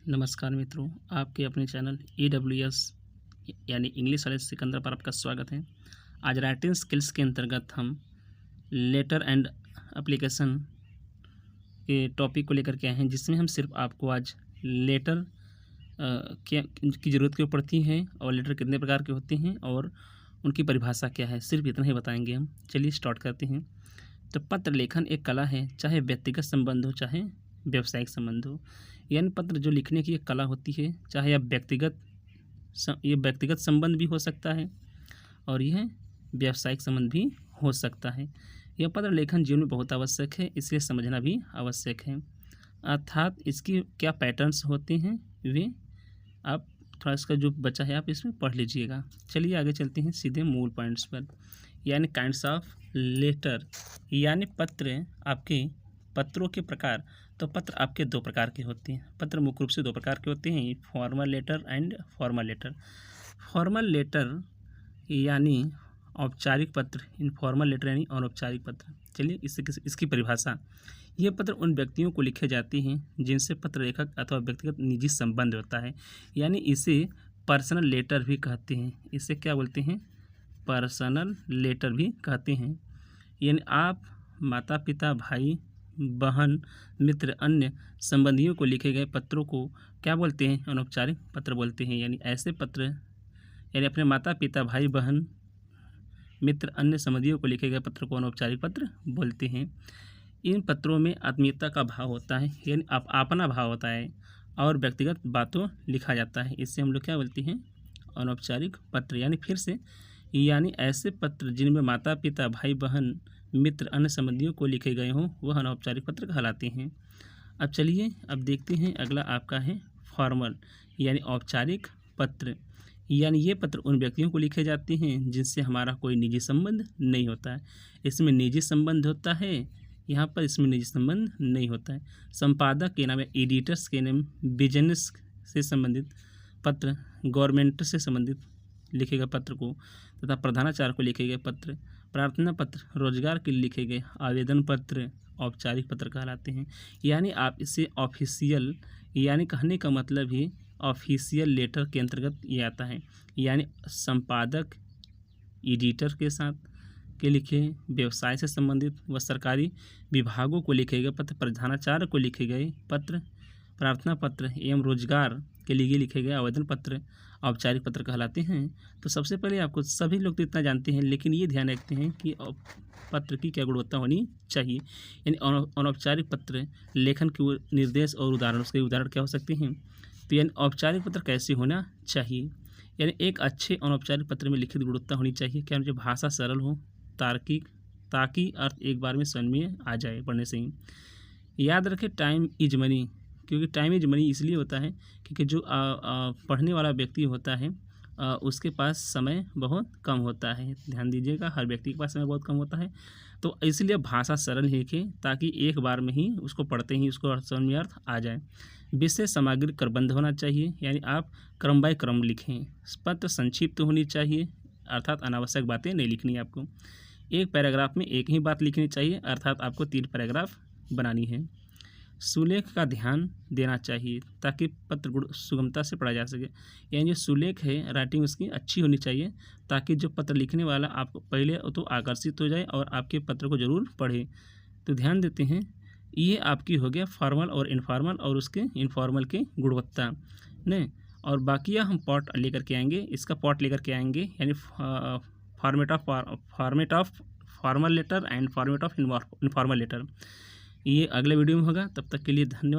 नमस्कार मित्रों, आपके अपने चैनल EWS यानी इंग्लिश वाले सिकंदर पर आपका स्वागत है। आज राइटिंग स्किल्स के अंतर्गत हम लेटर एंड एप्लीकेशन के टॉपिक को लेकर के आए हैं, जिसमें हम सिर्फ आपको आज लेटर की ज़रूरत क्यों पड़ती है और लेटर कितने प्रकार के होते हैं और उनकी परिभाषा क्या है, सिर्फ इतना ही बताएंगे हम। चलिए स्टार्ट करते हैं। तो पत्र लेखन एक कला है, चाहे व्यक्तिगत संबंध हो चाहे व्यावसायिक संबंध हो। यानी पत्र जो लिखने की एक कला होती है, चाहे आप ये व्यक्तिगत संबंध भी हो सकता है और यह व्यावसायिक संबंध भी हो सकता है। यह पत्र लेखन जीवन में बहुत आवश्यक है, इसलिए समझना भी आवश्यक है। अर्थात इसकी क्या पैटर्न्स होते हैं वे आप थोड़ा इसका जो बचा है आप इसमें पढ़ लीजिएगा। चलिए आगे चलते हैं सीधे मूल पॉइंट्स पर। यानी काइंड्स ऑफ लेटर, यानी पत्र, आपके पत्रों के प्रकार। तो पत्र आपके दो प्रकार के होते हैं। पत्र मुख्य रूप से दो प्रकार के होते हैं, formal letter and formal letter. Formal letter यानी औपचारिक पत्र, इनफॉर्मल लेटर यानी अनौपचारिक पत्र। चलिए इसकी परिभाषा। ये पत्र उन व्यक्तियों को लिखे जाते हैं जिनसे पत्र लेखक अथवा व्यक्तिगत निजी संबंध होता है, यानी इसे पर्सनल लेटर भी कहते हैं। इसे क्या बोलते हैं? पर्सनल लेटर भी कहते हैं। यानी आप माता पिता, भाई बहन, मित्र, अन्य संबंधियों को लिखे गए पत्रों को क्या बोलते हैं? अनौपचारिक पत्र बोलते हैं। यानी ऐसे पत्र, यानी अपने माता पिता, भाई बहन, मित्र, अन्य संबंधियों को लिखे गए पत्र को अनौपचारिक पत्र बोलते हैं। इन पत्रों में आत्मीयता का भाव होता है, यानी अपना भाव होता है और व्यक्तिगत बातों लिखा जाता है। इससे हम लोग क्या बोलते हैं? अनौपचारिक पत्र। यानी फिर से, यानी ऐसे पत्र जिनमें माता पिता, भाई बहन, मित्र, अन्य संबंधियों को लिखे गए हों वह अनौपचारिक पत्र कहलाते हैं। अब चलिए अब देखते हैं अगला आपका है फॉर्मल, यानी औपचारिक पत्र। यानी ये पत्र उन व्यक्तियों को लिखे जाते हैं जिनसे हमारा कोई निजी संबंध नहीं होता है। इसमें निजी संबंध होता है, यहाँ पर इसमें निजी संबंध नहीं होता है। संपादक के नाम, एडिटर्स के नाम, बिजनेस से संबंधित पत्र, गवर्नमेंट से संबंधित लिखे गए पत्र को, तथा प्रधानाचार्य को लिखे गए पत्र, प्रार्थना पत्र, रोजगार के लिए लिखे गए आवेदन पत्र औपचारिक पत्र कहलाते हैं। यानी आप इसे ऑफिशियल, यानी कहने का मतलब ही ऑफिशियल लेटर के अंतर्गत ये आता है। यानी संपादक, एडिटर के साथ के लिखे, व्यवसाय से संबंधित व सरकारी विभागों को लिखे गए पत्र, प्रधानाचार्य को लिखे गए पत्र, प्रार्थना पत्र एवं रोजगार के लिए लिखे गए आवेदन पत्र औपचारिक पत्र कहलाते हैं। तो सबसे पहले आपको, सभी लोग तो इतना जानते हैं, लेकिन ये ध्यान रखते हैं कि पत्र की क्या गुणवत्ता होनी चाहिए। यानी अनौपचारिक पत्र लेखन के निर्देश और उदाहरण, उसके उदाहरण क्या हो सकते हैं? तो यानी औपचारिक पत्र कैसे होना चाहिए? यानी एक अच्छे अनौपचारिक पत्र में लिखित गुणवत्ता होनी चाहिए। क्या जो भाषा सरल हो, तार्किक, ताकि अर्थ एक बार में समझ में आ जाए पढ़ने से ही। याद रखें, टाइम इज मनी, क्योंकि टाइम इज मनी इसलिए होता है क्योंकि जो पढ़ने वाला व्यक्ति होता है उसके पास समय बहुत कम होता है। ध्यान दीजिएगा, हर व्यक्ति के पास समय बहुत कम होता है, तो इसलिए भाषा सरल लिखें ताकि एक बार में ही उसको पढ़ते ही उसको समझ में अर्थ आ जाए। विषय सामग्री क्रमबद्ध होना चाहिए, यानी आप क्रम बाय क्रम लिखें। पत्र संक्षिप्त होनी चाहिए, अर्थात अनावश्यक बातें नहीं लिखनी आपको। एक पैराग्राफ में एक ही बात लिखनी चाहिए, अर्थात आपको 3 पैराग्राफ बनानी है। सुलेख का ध्यान देना चाहिए ताकि पत्र सुगमता से पढ़ा जा सके। यानी जो सुलेख है, राइटिंग उसकी अच्छी होनी चाहिए ताकि जो पत्र लिखने वाला आपको पहले तो आकर्षित हो जाए और आपके पत्र को ज़रूर पढ़े। तो ध्यान देते हैं, ये आपकी हो गया फॉर्मल और इनफॉर्मल और उसके इनफॉर्मल की गुणवत्ता ने। और बाकी हम पॉट लेकर के आएंगे, इसका पॉट लेकर के आएंगे, यानी format of formal letter and format of informal letter. ये अगले वीडियो में होगा। तब तक के लिए धन्यवाद।